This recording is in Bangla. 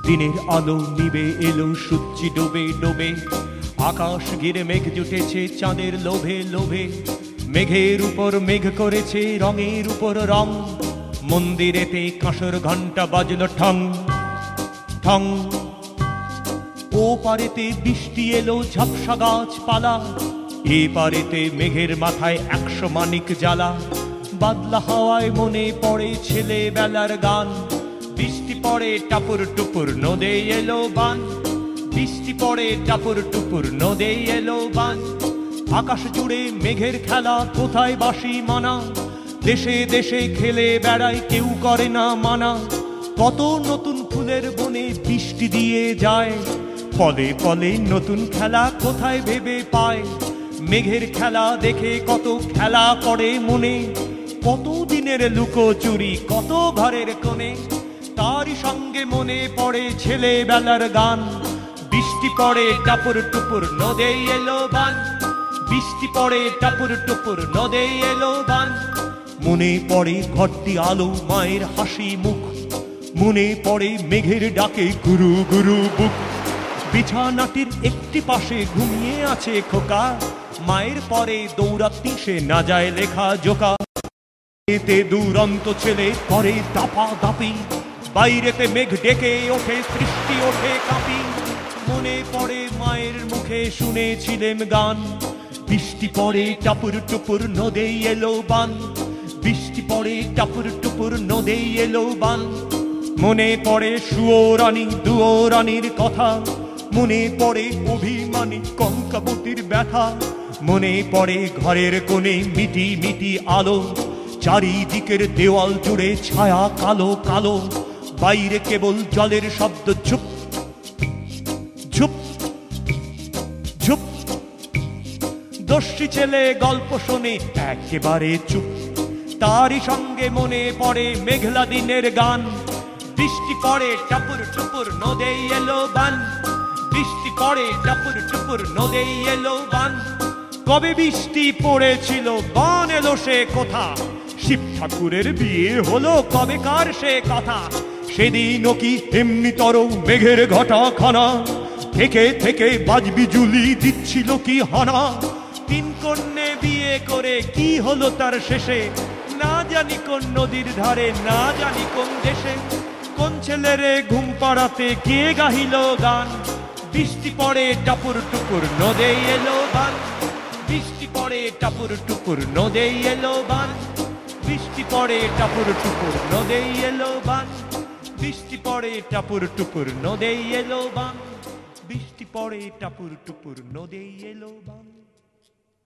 দিনের আলো নিবে এলো, সূর্যি ডোবে ডোবে, আকাশ ঘিরে মেঘ জুটেছে চাঁদের লোভে লোভে। মেঘের উপর মেঘ করেছে রঙের উপর রং, মন্দিরেতে কাঁসর ঘণ্টা বাজল ঠং ঠং। ও পারেতে বৃষ্টি এলো ঝাপসা গাছপালা, এ পারেতে মেঘের মাথায় 100 মানিক জ্বালা। বাদলা হাওয়ায় মনে পড়ে ছেলেবেলার গান, বৃষ্টি পড়ে টাপুর টুপুর নদে এলো বান, বৃষ্টি পড়ে টাপুর টুপুর নদে এলো বান। আকাশ জুড়ে মেঘের খেলা, কোথায় বাঁশি মানা, দেশে দেশে খেলে বেড়ায় কেউ করে না মানা। কত নতুন ফুলের বনে বৃষ্টি দিয়ে যায়, ফলে ফলে নতুন খেলা কোথায় ভেবে পায়। মেঘের খেলা দেখে কত খেলা করে মনে, কত দিনের লুকোচুরি কত ঘরের কোণে। তারই সঙ্গে মনে পড়ে ছেলেবেলার গান, বৃষ্টি পড়ে টাপুর টুপুর নদে এলো বান, বৃষ্টি পড়ে টাপুর টুপুর নদে এলো বান। মনে পড়ে ঘরটি আলো, মায়ের হাসি মুখ, মনে পড়ে মেঘের ডাকে গুরু গুরু বুক। বিছানাটির একটি পাশে ঘুমিয়ে আছে খোকা, মায়ের পরে দৌড়াতি সে না যায় লেখা জোকা। এতে দুরন্ত ছেলে করে দাপা দাপি, বাইরেতে মেঘ ডেকে ওঠে সৃষ্টি ওঠে কাঁপি। মনে পড়ে মায়ের মুখে শুনেছিলেম গান, বৃষ্টি পড়ে টাপুর টুপুর নদে এলো বান, বৃষ্টি পড়ে টাপুর টুপুর নদে এলো বান। মনে পড়ে সুয়োরানী দুয়োরানীর কথা, মনে পড়ে অভিমানী কঙ্কাবতীর ব্যথা। মনে পড়ে ঘরের কোণে মিটি মিটি আলো, চারিদিকের দেওয়াল জুড়ে ছায়া কালো কালো। বাইরে কেবল জলের শব্দ ঝুপ ঝুপ ঝুপ। দস্যি ছেলে গল্প শোনে একেবারে চুপ, তারই সঙ্গে মনে পড়ে মেঘলা দিনের গান। বৃষ্টি পড়ে টাপুর টুপুর নদে এলো বান, বৃষ্টি পড়ে টাপুর টুপুর নদে এলো বান। কবে বৃষ্টি পড়েছিল বান এলো সে কোথা, শিব ঠাকুরের বিয়ে হলো কবেকার সে কথা। সেদিনও কি এমনি তর মেঘের ঘটা খানা, থেকে থেকে বাজবিজুলি দিচ্ছিল কি হানা। 3 কন্যে বিয়ে করে কি হলো তার শেষে, না জানি কোন নদীর ধারে না জানি কোন দেশে। কোন ছেলেরে ঘুম পাড়াতে কে গাহিল গান, বৃষ্টি পড়ে টাপুর টুপুর নদে এলো বান, বৃষ্টি পড়ে টাপুর টুপুর নদে এলো বান, বৃষ্টি পড়ে টাপুর টুপুর নদে এলো বান, বৃষ্টি পড়ে টাপুর টুপুর নদে এলো বান, বৃষ্টি পড়ে টাপুর টুপুর নদে এলো বান।